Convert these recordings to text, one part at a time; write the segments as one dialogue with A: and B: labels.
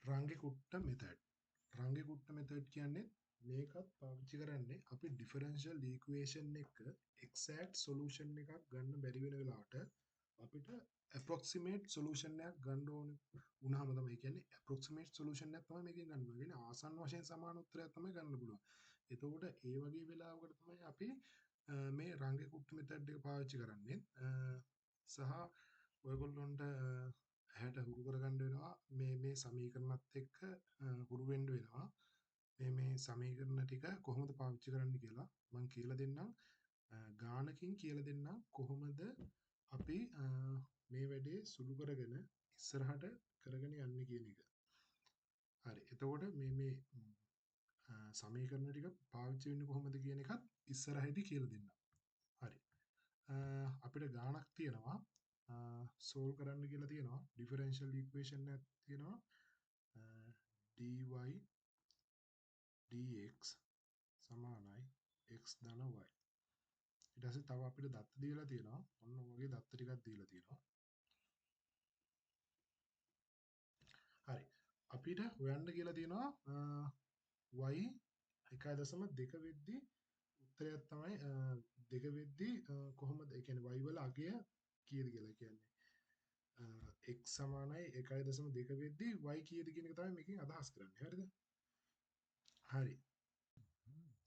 A: රංගෙකුට්ට method. රංගෙකුට්ට method කියන්නේ මේකත් පාවිච්චි කරන්නේ අපි ඩිෆරන්ෂියල් ඉක්වේෂන් එක එක්සැක්ට් සොලියුෂන් එකක් ගන්න බැරි වෙන වෙලාවට අපිට ඇප්‍රොක්සිමේට් සොලියුෂන් එකක් ගන්න ඕන වුණාම තමයි කියන්නේ ඇප්‍රොක්සිමේට් සොලියුෂන් එකක් තමයි මේකෙන් ගන්න ඕනේ. කියන්නේ ආසන්න වශයෙන් සමාන උත්තරයක් තමයි ගන්න පුළුවන්. එතකොට ඒ වගේ වෙලාවකට තමයි අපි මේ රංගෙකුට්ට මෙතඩ් එක පාවිච්චි කරන්නේ. සහ ඔයගොල්ලොන්ට ඇහැට හුරු කරගන්න වෙනවා මේ සමීකරණත් එක්ක හුරු වෙන්න වෙනවා මේ සමීකරණ ටික කොහොමද පාවිච්චි කරන්න කියලා මම කියලා දෙන්නම් ගානකින් කියලා දෙන්නම් කොහොමද අපි මේ වැඩේ සුළු කරගෙන ඉස්සරහට කරගෙන යන්නේ කියන එක. හරි. එතකොට මේ සමීකරණ ටික පාවිච්චි වෙන්නේ කොහොමද කියන එකත් ඉස්සරහදී කියලා දෙන්නම්. හරි. අපිට ගානක් තියෙනවා සෝල්ව් කරන්න කියලා තියෙනවා ඩිෆරන්ෂියල් ඉක්වේෂන් එකක් තියෙනවා dy dx සමානයි x ධන y. ඊට පස්සේ තව අපිට දත්ත දීලා තියෙනවා ඔන්න ඔයගේ දත්ත ටිකක් දීලා තියෙනවා. හරි. අපිට හොයන්න කියලා තියෙනවා y 1.2 වෙද්දි උත්තරයක් තමයි 2 වෙද්දි කොහොමද ඒ කියන්නේ y වල අගය කීයද කියලා කියන්නේ x සමානයි 1.2 වෙද්දි y කීයද කියන එක තමයි මේකෙන් අදහස් කරන්නේ. හරිද? හරි.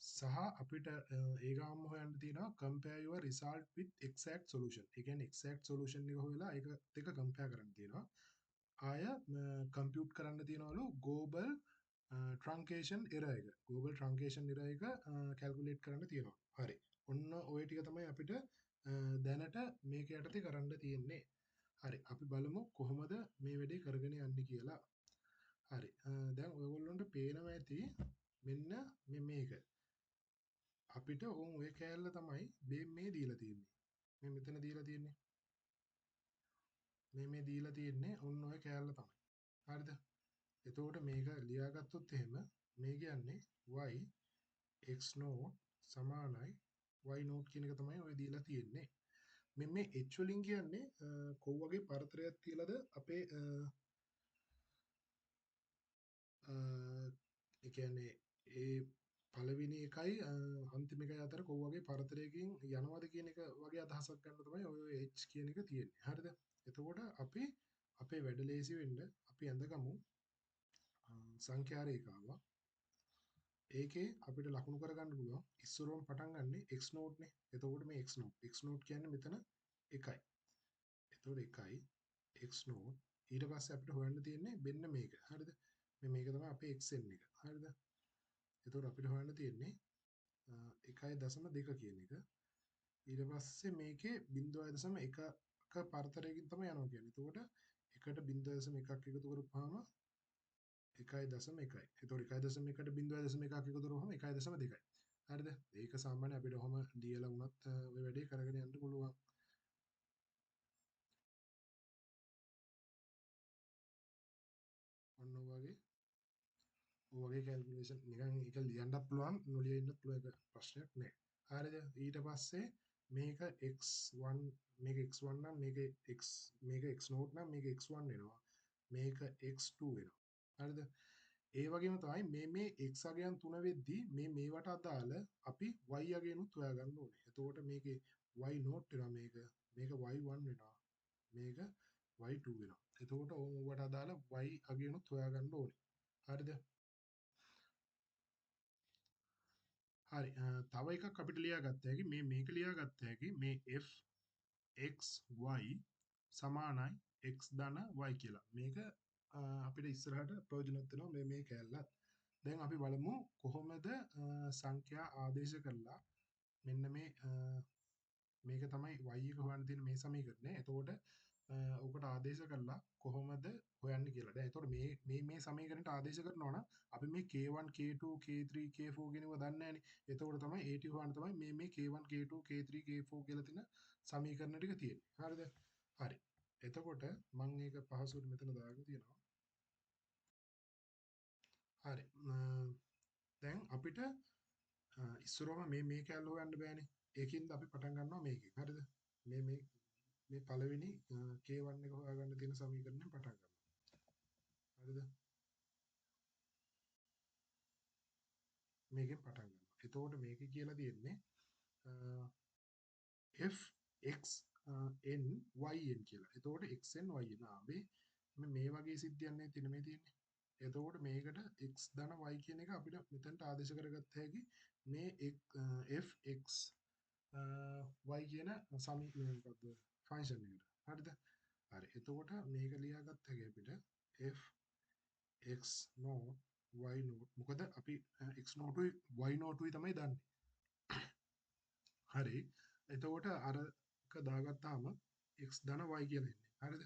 A: සහ අපිට ඒ ගාම හොයන්න තියෙනවා compare your result with exact solution. ඒ කියන්නේ exact solution එක හොයලා ඒකත් එක්ක compare කරන්න තියෙනවා. ආය compute කරන්න තියෙනවලු global truncation error එක. global truncation error එක calculate කරන්න තියෙනවා. හරි. ඔන්න ඔය ටික තමයි අපිට දැනට මේක යටතේ කරන්න තියෙන්නේ. හරි. අපි බලමු කොහොමද මේ වැඩේ කරගෙන යන්නේ කියලා. හරි. දැන් ඔයගොල්ලන්ට පේනවා ඇති මෙන්න මේක. අපිට ඕන් ඔය කෑල්ල තමයි මේ දීලා තියෙන්නේ. මේ මෙතන දීලා තියෙන්නේ. මේ දීලා තියෙන්නේ ඔන්න ඔය කෑල්ල තමයි. හරිද? එතකොට මේක ලියාගත්තොත් එහෙම මේ කියන්නේ y x නෝට් සමානයි y නෝට් කියන එක තමයි ඔය දීලා තියෙන්නේ. මේ h වලින් කියන්නේ කොයි වගේ පරතරයක් තියලාද අපේ ඒ කියන්නේ ඒ පළවෙනි එකයි අන්තිම එකයි අතර කොයි වගේ පරතරයකින් යනවද කියන එක වගේ අදහසක් ගන්න තමයි ඔය h කියන එක තියෙන්නේ. හරිද? එතකොට අපි අපේ වැඩ ලේසි වෙන්න අපි ඇඳගමු සංඛ්‍යා රේඛාව. ඒකේ අපිට ලකුණු කරගන්න පුළුවන් ඉස්සරවම පටන් ගන්නෙ x නෝට් නේ. එතකොට මේ x නෝට් කියන්නේ මෙතන 1යි. එතකොට 1යි x නෝට් ඊට පස්සේ අපිට හොයන්න තියෙන්නේ මෙන්න මේක. හරිද? මේක තමයි අපේ xn එක. හරිද? එතකොට අපිට හොයන්න තියෙන්නේ 1.2 කියන එක. ඊට පස්සේ මේකේ 0.1ක පරතරයකින් තමයි යනවා කියන්නේ. එතකොට 1.1ක් එකතු කරපුවාම 1.1. එතකොට 1.1ට 0.1ක් එකතු කරපුවාම 1.2යි. හරිද? ඒක සාමාන්‍ය අපිට ඔහම ලියලා වුණත් ඔය වැඩේ කරගෙන යන්න පුළුවන්. ඔන්න ඔය වගේ කැල්කියුලේෂන් නිකන් ඒක ලියන්නත් පුළුවන් නොලිය ඉන්නත් පුළුවන් ඒක ප්‍රශ්නයක් නෑ. හරිද? ඊට පස්සේ මේක x1 මේක x1 නම් මේක x නෝට් නම් මේක x1 වෙනවා. මේක x2 වෙනවා. හරිද? ඒ වගේම තමයි මේ x අගයන් 3 වෙද්දී මේවට අදාළ අපි y අගයනුත් හොයාගන්න ඕනේ. එතකොට මේකේ y නෝට් වෙනවා මේක y1 වෙනවා. මේක y2 වෙනවා. එතකොට ඕවට අදාළ y අගයනුත් හොයාගන්න ඕනේ. හරිද? හරි. තව එකක් අපිට ලියාගත්ත හැකි මේක ලියාගත්ත හැකි මේ f x y සමානයි x ධන y කියලා. මේක අපිට ඉස්සරහට ප්‍රයෝජනවත් වෙනවා මේ කැලලත්. දැන් අපි බලමු කොහොමද සංඛ්‍යා ආදේශ කරලා මෙන්න මේක තමයි y එක හොයන්න තියෙන මේ සමීකරණය. එතකොට ඔකට ආදේශ කරලා කොහොමද හොයන්නේ කියලා. දැන් එතකොට මේ සමීකරණයට ආදේශ කරනවා නම් අපි මේ k1 k2 k3 k4 කියනව දන්නේ නැහැනේ. එතකොට තමයි at හොයන්න තමයි මේ k1 k2 k3 k4 කියලා තියෙන සමීකරණ ටික තියෙන්නේ. හරිද? හරි. එතකොට මම ඒක පහසුවට මෙතන දාගෙන තියෙනවා. හරි. දැන් අපිට ඉස්සරවම මේ කැලල හොයන්න බෑනේ. ඒකින්ද අපි පටන් ගන්නවා මේකෙන්. හරිද? මේ පළවෙනි k1 එක හොයාගන්න තියෙන සමීකරණයෙන් පටන් ගන්නවා. හරිද? මේකෙන් පටන් ගන්නවා. එතකොට මේක කියලා තියෙන්නේ fxn yn කියලා. එතකොට xn yn ආවේ මේ වගේ සිද්ධියක් නේ තියෙන මේ තියෙන්නේ. එතකොට මේකට x ධන y කියන එක අපිට මෙතනට ආදේශ කරගත්ත හැකි මේ fx y කියන සමීකරණයකට ෆන්ක්ෂන් එකට. හරිද? හරි. එතකොට මේක ලියාගත්ත හැකි අපිට f x naught y naught. මොකද අපි x naught උයි y naught උයි තමයි දන්නේ. හරි. එතකොට අරක දාගත්තාම x ධන y කියලා එන්නේ. හරිද?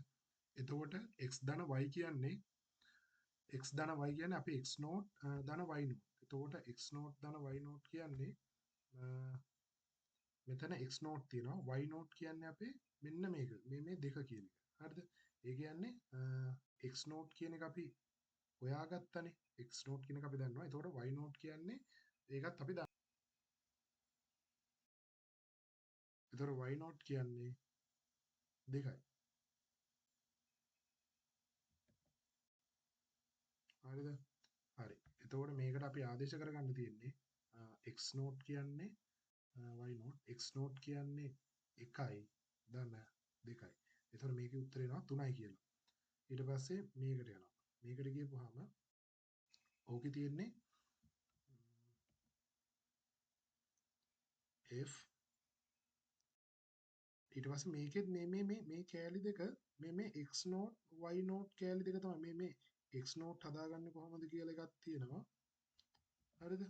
A: එතකොට x ධන y කියන්නේ x ධන y කියන්නේ අපි x naught ධන y naught. එතකොට x naught ධන y naught කියන්නේ මෙතන x naught තියෙනවා, y naught කියන්නේ අපේ මෙන්න මේක. මේ දෙක කියන එක. හරිද? ඒ කියන්නේ x naught කියන එක අපි හොයාගත්තනේ. x naught කියන එක අපි දන්නවා. එතකොට y naught කියන්නේ ඒකත් අපි දන්නවා. එතකොට y naught කියන්නේ 2යි. හරිද? හරි. එතකොට මේකට අපි ආදේශ කරගන්න තියෙන්නේ x naught කියන්නේ y naught, x naught කියන්නේ 1යි ධන 2යි. එතකොට මේකේ උත්තරේ එනවා 3යි කියලා. ඊට පස්සේ මේකට යනවා. මේකට ගියපුවාම ඕකේ තියෙන්නේ f ඊට පස්සේ මේකෙත් මේ කෑලි දෙක මේ x naught y naught කෑලි දෙක තමයි මේ x naught හදාගන්නේ කොහොමද කියලා එකක් තියෙනවා. හරිද?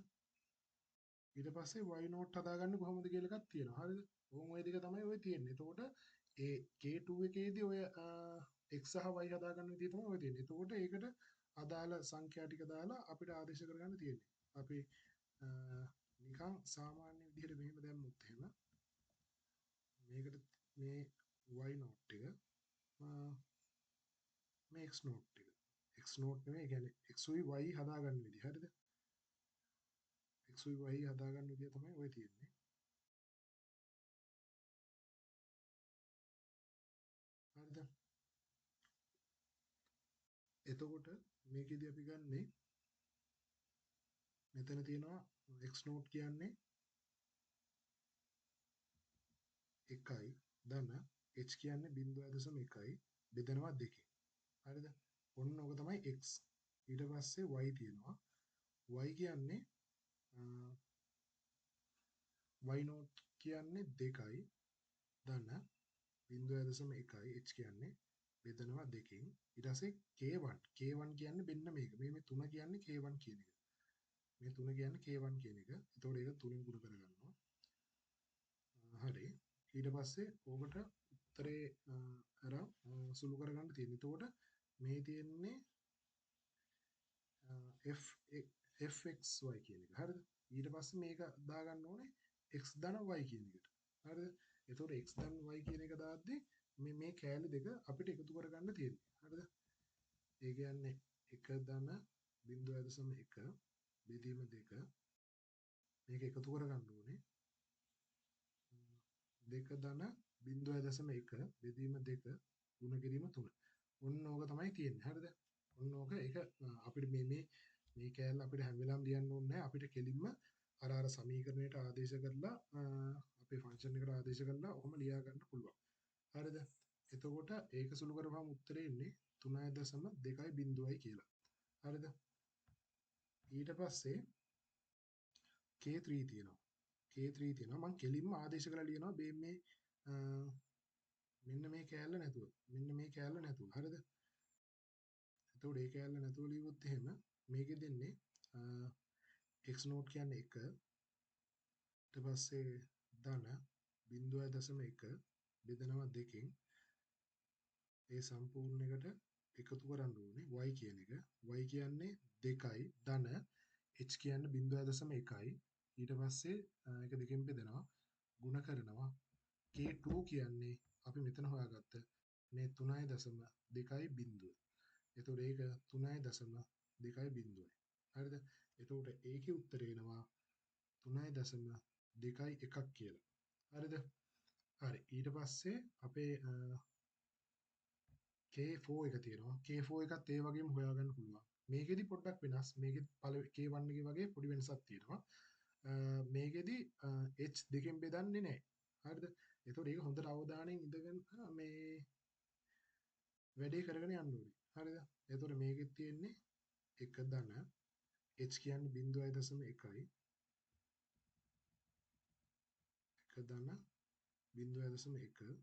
A: ඊට පස්සේ y naught හදාගන්නේ කොහොමද කියලා එකක් තියෙනවා. හරිද? ඕම් ඔය දෙක තමයි ඔය තියෙන්නේ. එතකොට ඒ K2 එකේදී ඔය x සහ y හදාගන්න විදිය තමයි ඔය තියෙන්නේ. එතකොට ඒකට අදාළ සංඛ්‍යා ටික දාලා අපිට ආදේශ කරගන්න තියෙන්නේ. අපි නිකන් සාමාන්‍ය විදිහට මෙහෙම දැම්මොත් එහෙම මේකට මේ y naught එක මේ x naught එක x naught නෙමෙයි කියන්නේ x උයි y හදාගන්න විදිහ. හරිද? x උයි y හදාගන්න විදිය තමයි ඔය තියෙන්නේ. හරිද? එතකොට මේකෙදි අපි ගන්නෙ මෙතන තියෙනවා x naught කියන්නේ 1යි ධන h කියන්නේ 0.1යි බෙදනවා 2කින්. හරිද? ඔන්න ඔක තමයි x. ඊට පස්සේ y තියෙනවා. y කියන්නේ y naught කියන්නේ 2යි ධන 0.1යි h කියන්නේ බෙදනවා 2කින්. ඊට පස්සේ k1 කියන්නේ මෙන්න මේක. මේ 3 කියන්නේ k1 කියන එක. මේ 3 කියන්නේ k1 කියන එක. එතකොට ඒක 3ෙන් ගුණ කරගන්නවා. හරි. ඊට පස්සේ ඕකට උත්තරේ අර සුළු කරගන්න තියෙනවා. එතකොට මේ තියෙන්නේ fxy කියන එක. හරිද? ඊට පස්සේ මේක දාගන්න ඕනේ x ධන y කියන එකට. හරිද? එතකොට x ධන y කියන එක දාද්දි මේ කෑලි දෙක අපිට එකතු කරගන්න තියෙන්නේ. හරිද? ඒ කියන්නේ 1 ධන 0.1 බෙදීම 2 මේක එකතු කරගන්න ඕනේ. 2 ධන 0.1 බෙදීම 2 ගුණ කිරීම 3. ඔන්න ඕක තමයි තියෙන්නේ. හරිද? ඔන්න ඕක ඒක අපිට මේ කෑල්ල අපිට හැම වෙලාවෙම ලියන්න ඕනේ නැහැ. අපිට කෙලින්ම අර සමීකරණයට ආදේශ කරලා අපේ ෆන්ක්ෂන් එකට ආදේශ කරලා ඔහොම ලියා ගන්න පුළුවන්. හරිද? එතකොට ඒක සුළු කරපුවාම උත්තරේ එන්නේ 3.2යි කියලා. හරිද? ඊට පස්සේ K3 තියෙනවා. K3 තියෙනවා. මම කෙලින්ම ආදේශ කරලා ලියනවා මේ මෙන්න මේ කෑල්ල නැතුව. මෙන්න මේ කෑල්ල නැතුව. හරිද? එතකොට ඒ කෑල්ල නැතුව ලියුවොත් එහෙම මේකෙ දෙන්නේ x naught කියන්නේ 1 ඊට පස්සේ ධන 0.1 බෙදනවා 2කින් ඒ සම්පූර්ණ එකට එකතු කරන්න ඕනේ y කියන එක. y කියන්නේ 2යි ධන h කියන්නේ 0.1යි ඊට පස්සේ ඒක දෙකෙන් බෙදනවා ಗುಣ කරනවා k2 කියන්නේ අපි මෙතන හොයාගත්ත මේ 3.2යි බිඳුව. එතකොට ඒක 3.2යි බිඳුවයි. හරිද? එතකොට ඒකේ උත්තරේ එනවා 3.2යි එකක් කියලා. හරිද? හරි. ඊට පස්සේ අපේ K4 එක තියෙනවා. K4 එකත් ඒ වගේම හොයාගන්න පුළුවන්. මේකෙදි පොඩ්ඩක් වෙනස්. මේකෙත් K1 එකේ වගේ පොඩි වෙනසක් තියෙනවා. මේකෙදි H දෙකෙන් බෙදන්නේ නැහැ. හරිද? ඒතකොට ඒක හොඳට අවධානයෙන් ඉඳගෙන මේ වැඩේ කරගෙන යන්න ඕනේ. හරිද? ඒතකොට මේකෙත් තියෙන්නේ 1 ධන H කියන්නේ 0.1 1 ධන 0.1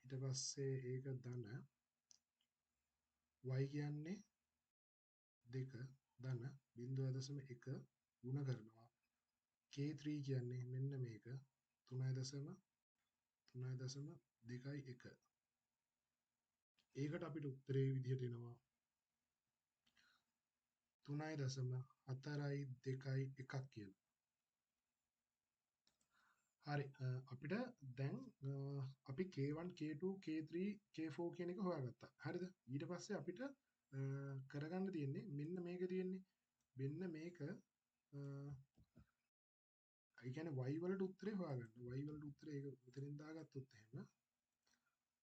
A: ඊට පස්සේ ඒක ධන y කියන්නේ 2 ධන 0.1 ගුණ කරනවා K3 කියන්නේ මෙන්න මේක 3.3.2.1 ඒකට අපිට උත්තරේ විදිහට එනවා 3.421 කියලා. හරි අපිට දැන් අපි K1 K2 K3 K4 කියන එක හොයාගත්තා. හරිද? ඊට පස්සේ අපිට කරගන්න තියෙන්නේ මෙන්න මේක තියෙන්නේ. මෙන්න මේක ඒ කියන්නේ y වලට උත්තරේ හොයාගන්න. y වලට උත්තරේ ඒක මෙතනින් දාගත්තොත් එහෙම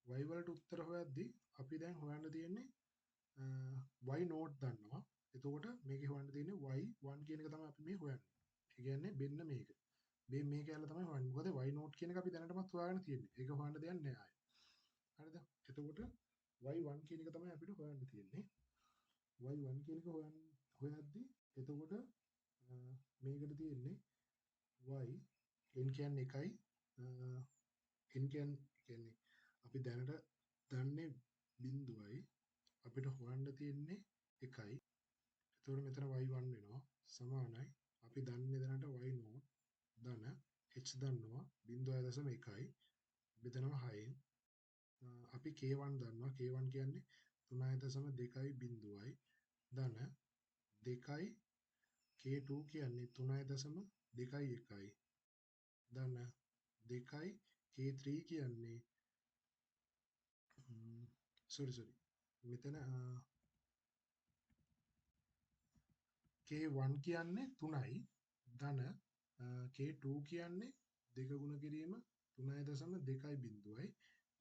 A: y වලට උත්තර හොයද්දී අපි දැන් හොයන්න තියෙන්නේ y නෝට් දන්නවා. එතකොට මේකේ හොයන්න තියෙන්නේ y1 කියන එක තමයි අපි මේ හොයන්නේ. ඒ කියන්නේ මෙන්න මේක. මේ කැලල තමයි හොයන්නේ. මොකද y නෝට් කියන එක අපි දැනටමත් හොයාගෙන තියෙන්නේ. ඒක හොයන්න දෙයක් නෑ ආයේ. හරිද? එතකොට y1 කියන එක තමයි අපිට හොයන්න තියෙන්නේ. y1 කියන එක හොයද්දී එතකොට මේකට තියෙන්නේ y n කියන්නේ 1යි n කියන්නේ අපි දැනට දන්නේ බිඳුවයි අපිට හොයන්න තියෙන්නේ 1යි. එතකොට මෙතන y1 වෙනවා සමානයි අපි දන්නේ දැනට y නෝට් ධන h දන්නවා 0.1යි බෙදනවා 6න් අපි K1 දන්නවා K1 කියන්නේ 3.2යි බිඳුවයි ධන 2යි K2 කියන්නේ 3.21යි ධන 2යි K3 කියන්නේ sorry මෙතන K1 කියන්නේ 3යි ධන K2 කියන්නේ 2 ගුණ කිරීම 3.2යි බිඳුවයි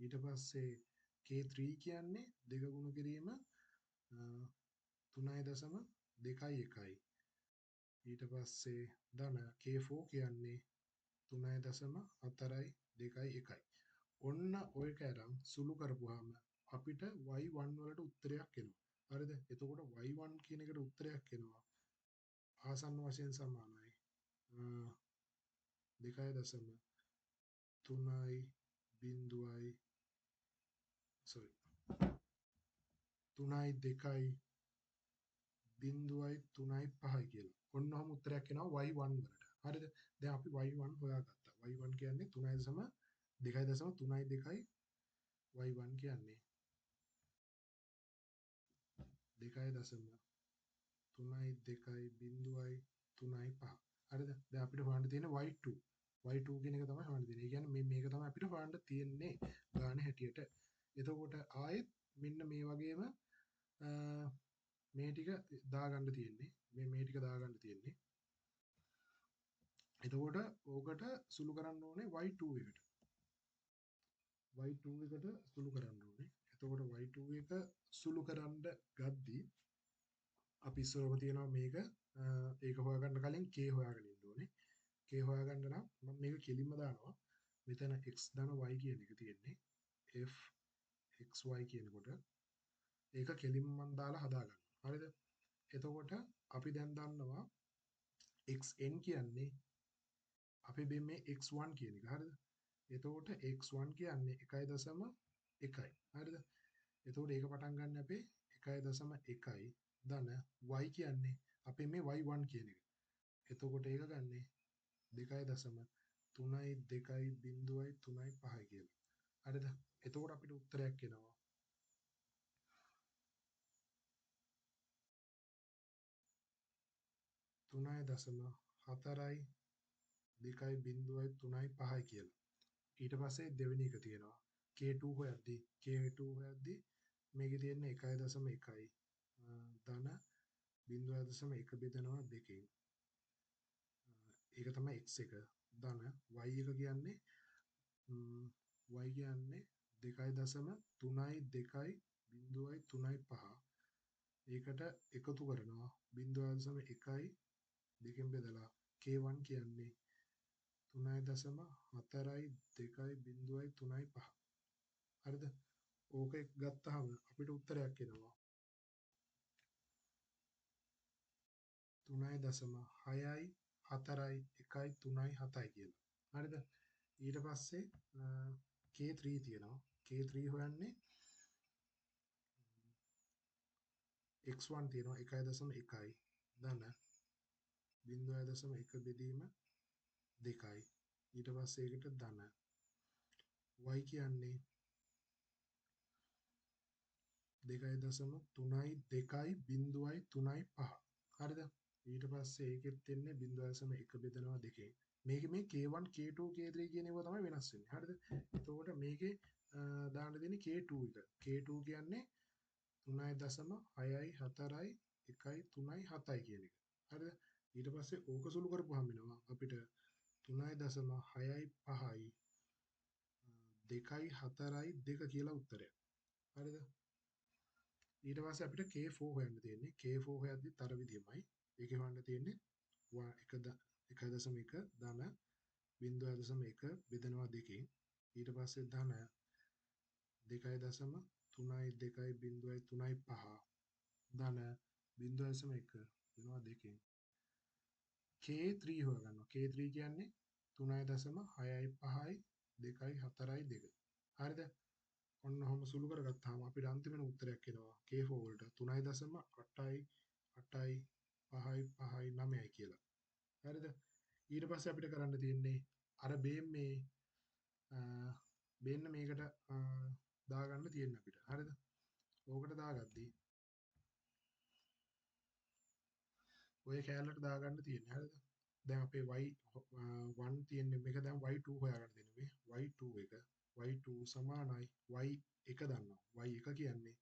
A: ඊට පස්සේ K3 කියන්නේ 2 ගුණ කිරීම 3.21යි ඊට පස්සේ ධන K4 කියන්නේ 3.4යි 2යි 1යි ඔන්න ඔය කැරම් සුළු කරපුවාම අපිට y1 වලට උත්තරයක් එනවා හරිද එතකොට y1 කියන එකට උත්තරයක් එනවා ආසන්න වශයෙන් සමානයි 2.3යි බිඳුවයි sorry 3යි 2යි බිඳුවයි 3යි 5යි කියලා. ඔන්න ඔහම උත්තරයක් එනවා y1 වලට. හරිද? දැන් අපි y1 හොයාගත්තා. y1 කියන්නේ 3.2.3.2යි y1 කියන්නේ 2.3.2යි බිඳුවයි 3යි 5. හරිද? දැන් අපිට හොයන්න තියෙන්නේ y2. y2 කියන එක තමයි හොයන්න තියෙන්නේ. ඒ කියන්නේ මේක තමයි අපිට හොයන්න තියෙන්නේ ගානේ හැටියට. එතකොට ආයෙත් මෙන්න මේ වගේම මේ ටික දාගන්න තියෙන්නේ. මේ ටික දාගන්න තියෙන්නේ. එතකොට ඕකට සුළු කරන්න ඕනේ y2 එකට. y2 එකට සුළු කරන්න ඕනේ. එතකොට y2 එක සුළු කරන්න ගද්දී අපි ඉස්සරහම තියනවා මේක ඒක හොයාගන්න කලින් k හොයාගෙන ඉන්න ඕනේ. k හොයාගන්න නම් මම මේක කෙලින්ම දානවා. මෙතන x ධන y කියන එක තියෙන්නේ. f xy කියනකොට ඒක කෙලින්ම මම දාලා හදාගන්නවා. හරිද? එතකොට අපි දැන් දන්නවා xn කියන්නේ අපි මේ x1 කියන එක හරිද? එතකොට x1 කියන්නේ 1.1යි. හරිද? එතකොට ඒක පටන් ගන්න අපේ 1.1යි ධන y කියන්නේ අපේ මේ y1 කියන එක. එතකොට ඒක ගන්නේ 2.3යි 2යි බිඳුවයි 3යි 5යි කියලා. හරිද? එතකොට අපිට උත්තරයක් එනවා 3.4යි 2යි බිඳුවයි 3යි 5යි කියලා. ඊට පස්සේ දෙවෙනි එක තියෙනවා K2 හොයද්දී මේකේ තියෙන්නේ 1.1යි ධන 0.1 බෙදනවා 2කින්. ඒක තමයි x එක ධන y එක කියන්නේ y කියන්නේ 2.3.0.3.5 ඒකට එකතු කරනවා 0.1 දෙකෙන් බෙදලා K1 කියන්නේ 3.4.2.3.5 හරිද? ඕක ගත්තාම අපිට උත්තරයක් එනවා 3.6.4.1.3.7 කියලා. හරිද? ඊට පස්සේ K3 තියෙනවා. K3 හොයන්නේ x1 තියෙනවා 1.1 ධන 0.1 බෙදීම 2යි. ඊට පස්සේ ඒකට ධන y කියන්නේ 2.3.2.3.5 හරිද? ඊට පස්සේ ඒකෙත් එන්නේ 0.1 බෙදනවා 2. මේක මේ K1 K2 K3 කියන ඒවා තමයි වෙනස් වෙන්නේ. හරිද? එතකොට මේකේ දාන්න දෙන්නේ K2 එක. K2 කියන්නේ 3.6.4.1.3.7 කියන එක. හරිද? ඊට පස්සේ ඕක සුළු කරපුවාම වෙනවා අපිට 3.6.5යි 2.4.2 කියලා උත්තරයක්. හරිද? ඊට පස්සේ අපිට K4 හොයන්න තියෙන්නේ. K4 හොයද්දිත් අර විදිහමයි. ඒකේ හොයන්න තියෙන්නේ 1.1 ධන 0.1 බෙදනවා 2කින්. ඊට පස්සේ ධන 2.3.2.3.5 ධන 0.1 වෙනවා 2කින්. K3 හොයගන්නවා. K3 කියන්නේ 3.6.5යි 2.4.2. හරිද? ඔන්න ඔහොම සුළු කරගත්තාම අපිට අන්තිමට උත්තරයක් එනවා K4 වලට 3.8.8.5.5.9යි කියලා. හරිද? ඊට පස්සේ අපිට කරන්න තියෙන්නේ අර බේන්නේ මේකට දාගන්න තියෙන්නේ අපිට. හරිද? ඕකට දාගද්දී ඔය කැලලට දාගන්න තියෙන්නේ. හරිද? දැන් අපේ y1 තියෙන්නේ මේක දැන් y2 හොයාගන්න දෙන්නේ මේ y2 එක y2 සමානයි y1 දන්නවා. y1 කියන්නේ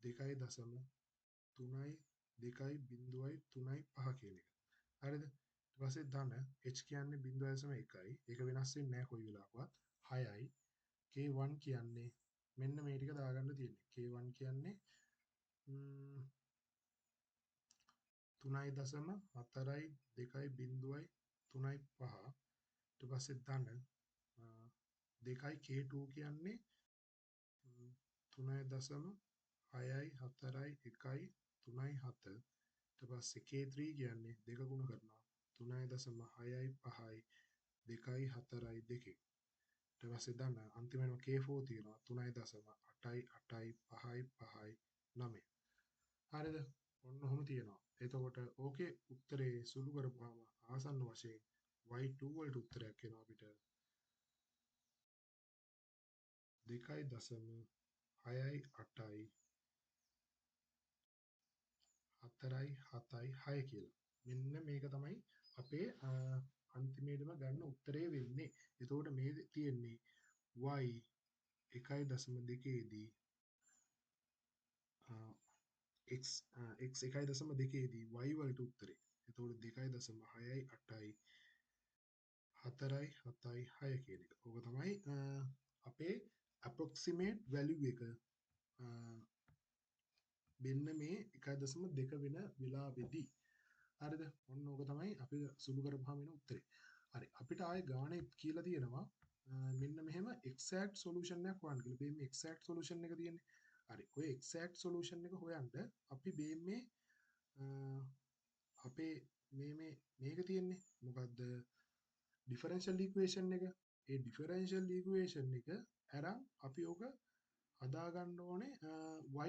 A: 2.3.2.3.5 කියන එක. හරිද? ඊට පස්සේ ධන h කියන්නේ 0.1යි. ඒක වෙනස් වෙන්නේ නැහැ කොයි වෙලාවකවත්. 6යි. K1 කියන්නේ මෙන්න මේ ටික දාගන්න තියෙන්නේ. K1 කියන්නේ 3.4.2.3.5 ඊට පස්සේ ධන 2යි K2 කියන්නේ 3.6.4.1.3.7 ඊට පස්සේ K3 කියන්නේ දෙක ගුණ කරනවා 3.6.5යි 2.4.2 ඊට පස්සේ ධන අන්තිමේම K4 තියෙනවා 3.8.8.5.5.9 හරිද? ඔන්න ඔහොම තියෙනවා. එතකොට ඕකේ උත්තරේ සුළු කරපුවාම ආසන්න වශයෙන් y2 වලට උත්තරයක් එනවා අපිට 2.6.8.4.7.6 කියලා. මෙන්න මේක තමයි අපේ අන්තිමේටම ගන්න උත්තරේ වෙන්නේ. එතකොට මේ තියෙන්නේ y 1.2 දී x 1.2 දී y වලට උත්තරේ. එතකොට 2.6.8යි 4.7.6 කියන එක. ඕක තමයි අපේ approximate value එක මෙන්න මේ 1.2 වෙන වෙලාවෙදී. හරිද? ඔන්න ඕක තමයි අපි සුළු කරපුවාම එන උත්තරේ. හරි. අපිට ආයේ ගානේ කියලා තියෙනවා මෙන්න මෙහෙම exact solution එකක් හොයන්න කියලා. මේ exact solution එක තියෙන්නේ. හරි. ඔය exact solution එක හොයන්න අපි මේ අපේ මේක තියෙන්නේ මොකද්ද? differential equation එක. ඒ differential equation එක අරන් අපි ඕක හදාගන්න ඕනේ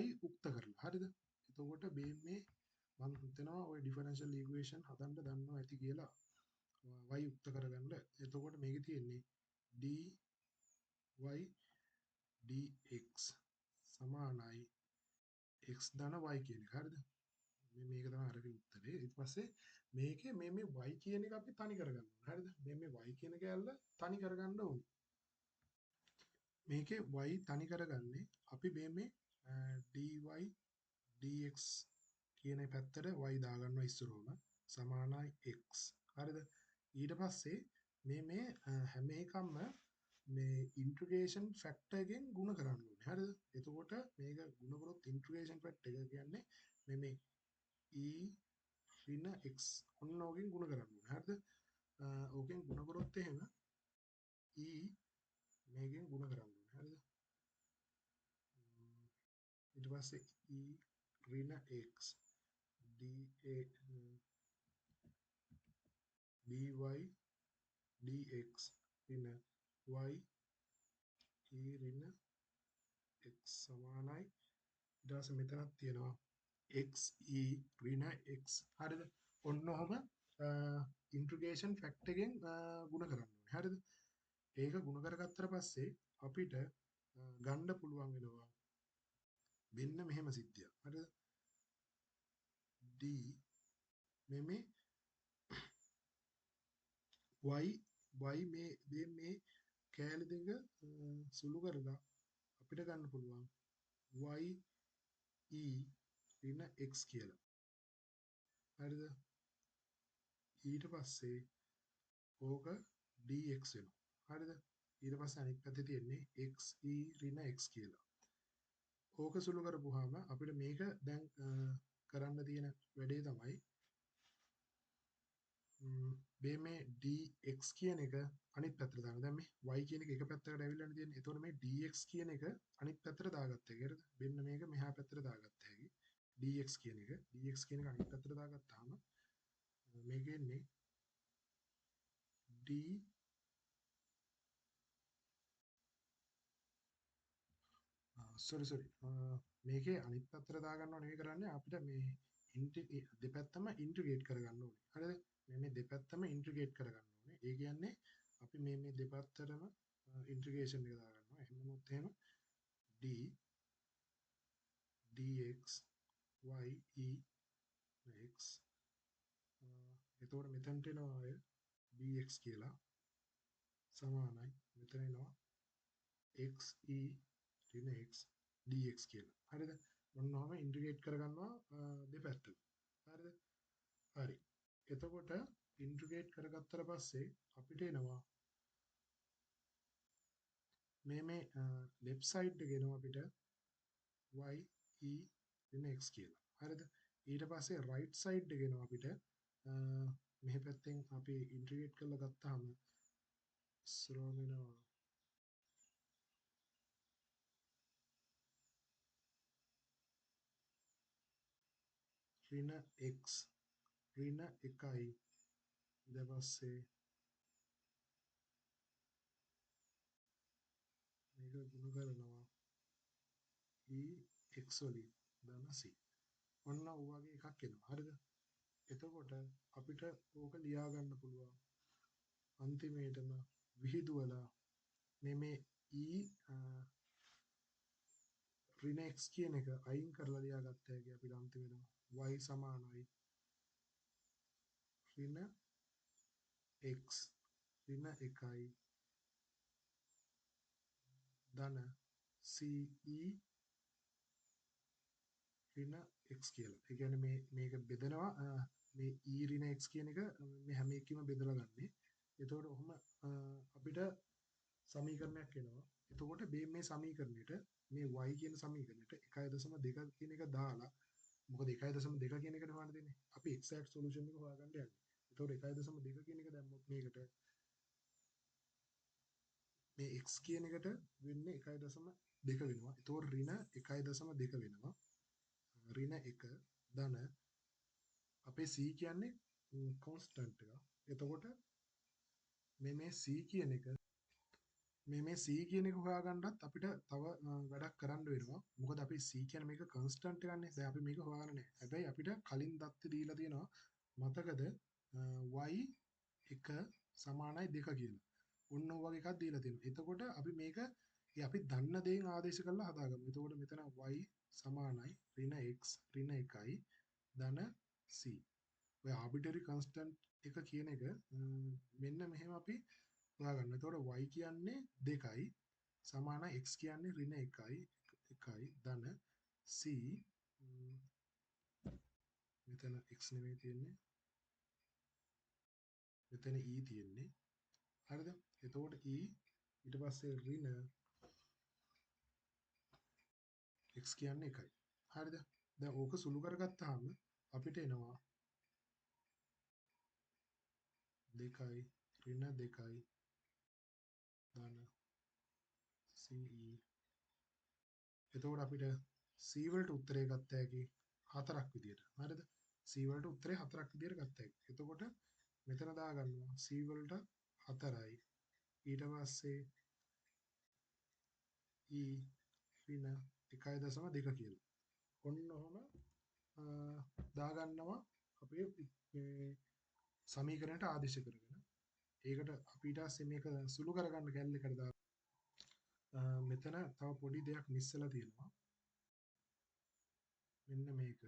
A: y උක්ත කරලා. හරිද? එතකොට මේ මම හිතනවා ඔය differential equation හදන්න දන්නවා ඇති කියලා y උක්ත කරගන්න. එතකොට මේකේ තියෙන්නේ dy dx සමානයි x ධන y කියන එක. හරිද? මේක තමයි අරගේ උත්තරේ. ඊට පස්සේ මේකේ මේ y කියන එක අපි තනි කරගන්න ඕනේ. හරිද? මේ y කියන කැලල තනි කරගන්න ඕනේ. මේකේ y තනි කරගන්නේ අපි මේ dy dx කියන පැත්තට y දාගන්නවා ඉස්සරහම සමානයි x. හරිද? ඊට පස්සේ මේ හැම එකක්ම මේ ඉන්ට්‍රිගේෂන් ෆැක්ටර් එකෙන් ගුණ කරන්න ඕනේ. හරිද? එතකොට මේක ගුණ කරොත් ඉන්ට්‍රිගේෂන් ෆැක්ටර් එක කියන්නේ මේ e ඍණ x ඔන්න ඕකෙන් ගුණ කරන්න ඕනේ. හරිද? ඕකෙන් ගුණ කරොත් එහෙම e මේකෙන් ගුණ කරන්න ඕනේ. හරිද? ඊට පස්සේ e ඍණ x dA dy dx ඍණ y e ඍණ x සමානයි ඊට පස්සේ මෙතනක් තියෙනවා x e ඍණ x හරිද ඔන්න ඔහම ඉන්ට්‍රිගේෂන් ෆැක්ටර් එකෙන් ගුණ කරන්න ඕනේ හරිද ඒක ගුණ කරගත්තට පස්සේ අපිට ගන්න පුළුවන් වෙනවා මෙන්න මෙහෙම සිද්ධියක් හරිද d මේ y මේ කෑලි දෙක සුළු කරලා අපිට ගන්න පුළුවන් y e ඍණ x කියලා. හරිද? ඊට පස්සේ ඕක dx වෙනවා. හරිද? ඊට පස්සේ අනිත් පැත්තේ තියෙන්නේ x e ඍණ x කියලා. ඕක සුළු කරපුවාම අපිට මේක දැන් කරන්න තියෙන වැඩේ තමයි මේ dx කියන එක අනිත් පැත්තට දාන්න. දැන් මේ y කියන එක එක පැත්තකට ඇවිල්ලානේ තියෙන්නේ. එතකොට මේ dx කියන එක අනිත් පැත්තට දාගත්ත එක. හරිද? මෙන්න මේක මෙහා පැත්තට දාගත්ත හැකි. dx කියන එක අනිත් පැත්තට දාගත්තාම මේක එන්නේ d sorry මේකේ අනිත් පැත්තට දාගන්නව නෙවෙයි කරන්නේ අපිට මේ දෙපැත්තම ඉන්ටිග්‍රේට් කරගන්න ඕනේ. හරිද? මේ දෙපැත්තම ඉන්ටිග්‍රේට් කරගන්න ඕනේ. ඒ කියන්නේ අපි මේ දෙපැත්තටම ඉන්ටිග්‍රේෂන් එක දාගන්නවා. එහෙම වුණොත් එහෙම d dx y e x එතකොට මෙතනට එනවා අය dx කියලා සමානයි මෙතන එනවා x e ඍණ x dx කියලා. හරිද? ඔන්නෝම ඉන්ටිග්‍රේට් කරගන්නවා දෙපැත්තම. හරිද? හරි. එතකොට ඉන්ටිග්‍රේට් කරගත්තට පස්සේ අපිට එනවා මේ left side එක එනවා අපිට y e ඍණ x කියලා. හරිද? ඊට පස්සේ right side එක එනවා අපිට මෙහෙ පැත්තෙන් අපි ඉන්ටිග්‍රේට් කරලා ගත්තාම ස්ලෝ වෙනවා ඍණ x ඍණ 1යි ඊට පස්සේ මේක ගුණ කරනවා e x වලින් ධන c ඔන්න ඔය වගේ එකක් එනවා හරිද එතකොට අපිට ඕක ලියා ගන්න පුළුවන් අන්තිමේටම විහිදුවලා මේ e ඍණ x කියන එක අයින් කරලා ලියාගත්ත හැකි අපිට අන්තිමේටම y සමානයි ඍණ x ඍණ 1යි ධන ce ඍණ x කියලා. ඒ කියන්නේ මේක බෙදනවා මේ e ඍණ x කියන එක මේ හැම එකකින්ම බෙදලා ගන්නෙ. එතකොට ඔහොම අපිට සමීකරණයක් එනවා. එතකොට මේ සමීකරණයට මේ y කියන සමීකරණයට 1.2 කියන එක දාලා මොකද 1.2 කියන එකට හොයන්න දෙන්නේ. අපි exact solution එක හොයාගන්න යන්නේ. එතකොට 1.2 කියන එක දැම්මොත් මේකට මේ x කියන එකට වෙන්නේ 1.2 වෙනවා. එතකොට ඍණ 1.2 වෙනවා. ඍණ 1 ධන අපේ c කියන්නේ constant එක. එතකොට මේ c කියන එක මේ c කියන එක හොයාගන්නත් අපිට තව වැඩක් කරන්න වෙනවා. මොකද අපි c කියන්නේ මේක constant එකක්නේ. දැන් අපි මේක හොයාගන්න නැහැ. හැබැයි අපිට කලින් දත්තේ දීලා තියෙනවා මතකද y 1 සමානයි 2 කියලා. ඔන්න ඔය වගේ එකක් දීලා තියෙනවා. එතකොට අපි මේක අපි දන්න දේෙන් ආදේශ කරලා හදාගමු. එතකොට මෙතන y සමානයි ඍණ x ඍණ 1යි ධන c. ඔය arbitrary constant එක කියන එක මෙන්න මෙහෙම අපි හොයාගන්න. එතකොට y කියන්නේ 2යි සමානයි x කියන්නේ ඍණ 1යි ධන c මෙතන x නෙමෙයි තියෙන්නේ. මෙතන e තියෙන්නේ. හරිද? එතකොට e ඊට පස්සේ ඍණ x කියන්නේ 1යි. හරිද? දැන් ඕක සුළු කරගත්තාම අපිට එනවා 2යි ඍණ 2යි ධන ce. එතකොට අපිට c වලට උත්තරේ ගත්ත හැකි 4ක් විදියට. හරිද? c වලට උත්තරේ 4ක් විදියට ගත්ත හැකි. එතකොට මෙතන දාගන්නවා c වලට 4යි. ඊට පස්සේ e ඍණ 1.2 කියලා. ඔන්න ඔහම දාගන්නවා අපේ සමීකරණයට ආදේශ කරගෙන. ඒකට අපිට ASCII මේක සුළු කරගන්න කැලලකට දාලා මෙතන තව පොඩි දෙයක් මිස් වෙලා තියෙනවා. මෙන්න මේක.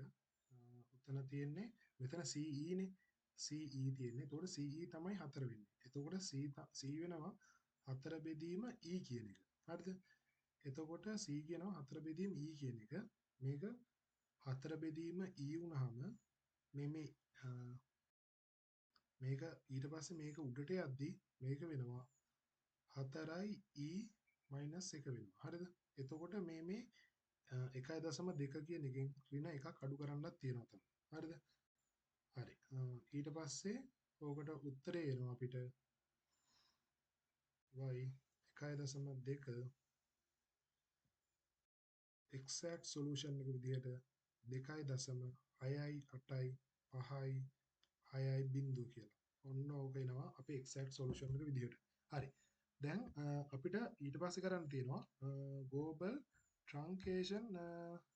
A: උතන තියෙන්නේ මෙතන CE නේ. CE තියෙන්නේ. එතකොට CE තමයි 4 වෙන්නේ. එතකොට C වෙනවා 4 බෙදීම E කියන එක. හරිද? එතකොට C කියනවා 4 බෙදීම E කියන එක. මේක 4 බෙදීම E වුණාම මේ මේක ඊට පස්සේ මේක උඩට යද්දි මේක වෙනවා 4යි e minus 1 වෙනවා. හරිද? එතකොට මේ 1.2 කියන එකෙන් ඍණ එකක් අඩු කරන්නත් තියෙනවා තමයි. හරිද? හරි. ඊට පස්සේ ඕකට උත්තරේ එනවා අපිට y 1.2 exact solution එක විදිහට 2.6යි 8යි 5යි 6යි බිංදුව කියලා. ඔන්න ඕක එනවා අපේ exact solution එක විදිහට. හරි. දැන් අපිට ඊට පස්සේ කරන්න තියෙනවා global truncation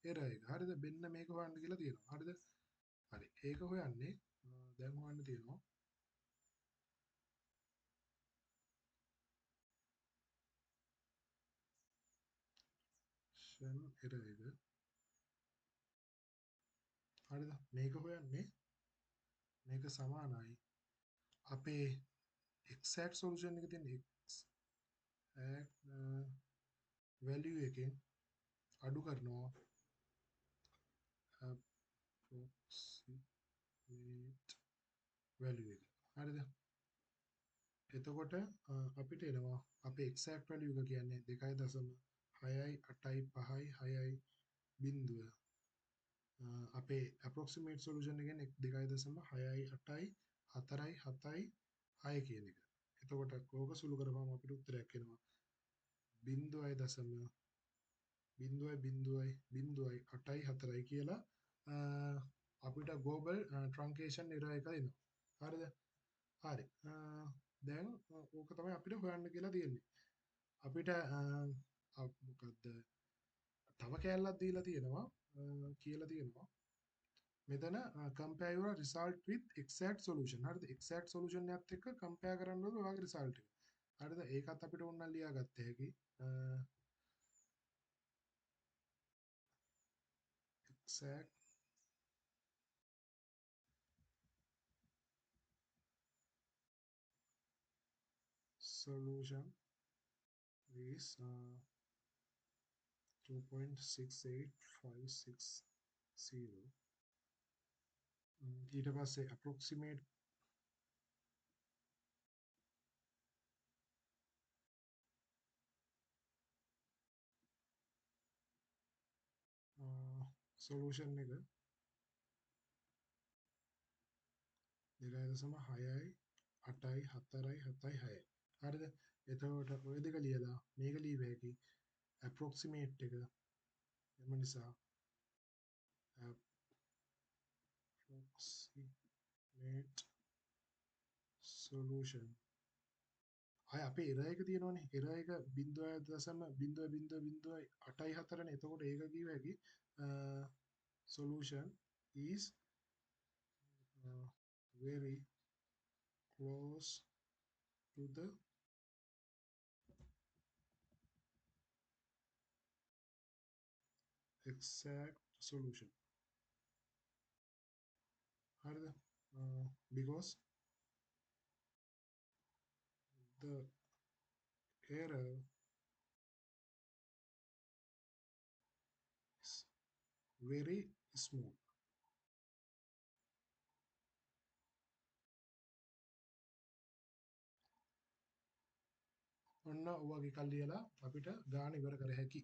A: error එක. හරිද? මෙන්න මේක හොයන්න කියලා තියෙනවා. හරිද? හරි. ඒක හොයන්නේ දැන් හොයන්න තියෙනවා shan error එක. හරිද? මේක හොයන්නේ මේක සමානයි අපේ exact solution එක තියෙන exact value එකෙන් අඩු කරනවා approximate value එක. හරිද? එතකොට අපිට එනවා අපේ exact value එක කියන්නේ 2.6යි 8යි 5යි 6යි බිංදුව. අපේ approximate solution එකෙන් 2.6යි 8යි 4යි 7යි 6 කියන එක. එතකොට කෝක සුළු කරපුවම අපිට උත්තරයක් එනවා 0.8යි 4යි කියලා අපිට global truncation error එක එනවා. හරිද? හරි. දැන් ඕක තමයි අපිට හොයන්න කියලා තියෙන්නේ. අපිට මොකක්ද තව කෑල්ලක් දීලා තියෙනවා කියලා තියෙනවා. මෙතන compare your result with exact solution. හරිද? exact solution එකත් එක්ක compare කරන්න ඕනේ ඔයාගේ result එක. හරිද? ඒකත් අපිට ඕන ලියාගත්ත හැකි. exact solution is 2.68560. ඊට පස්සේ approximate solution එක 2.6යි 8යි 4යි 7යි 6යි. හරිද? එතකොට ඔය දෙක ලියලා මේක ලියව හැකි approximate එක එම නිසා approximate solution අය අපේ error එක තියෙනවනේ error එක 0.0.0.8යි 4නේ. එතකොට ඒක කිව්ව හැකි solution is very close to the exact solution. හරිද? Because the error is very small. ඔන්න ඔය වගේ කල් ලියලා අපිට ගාන ඉවර කර හැකි.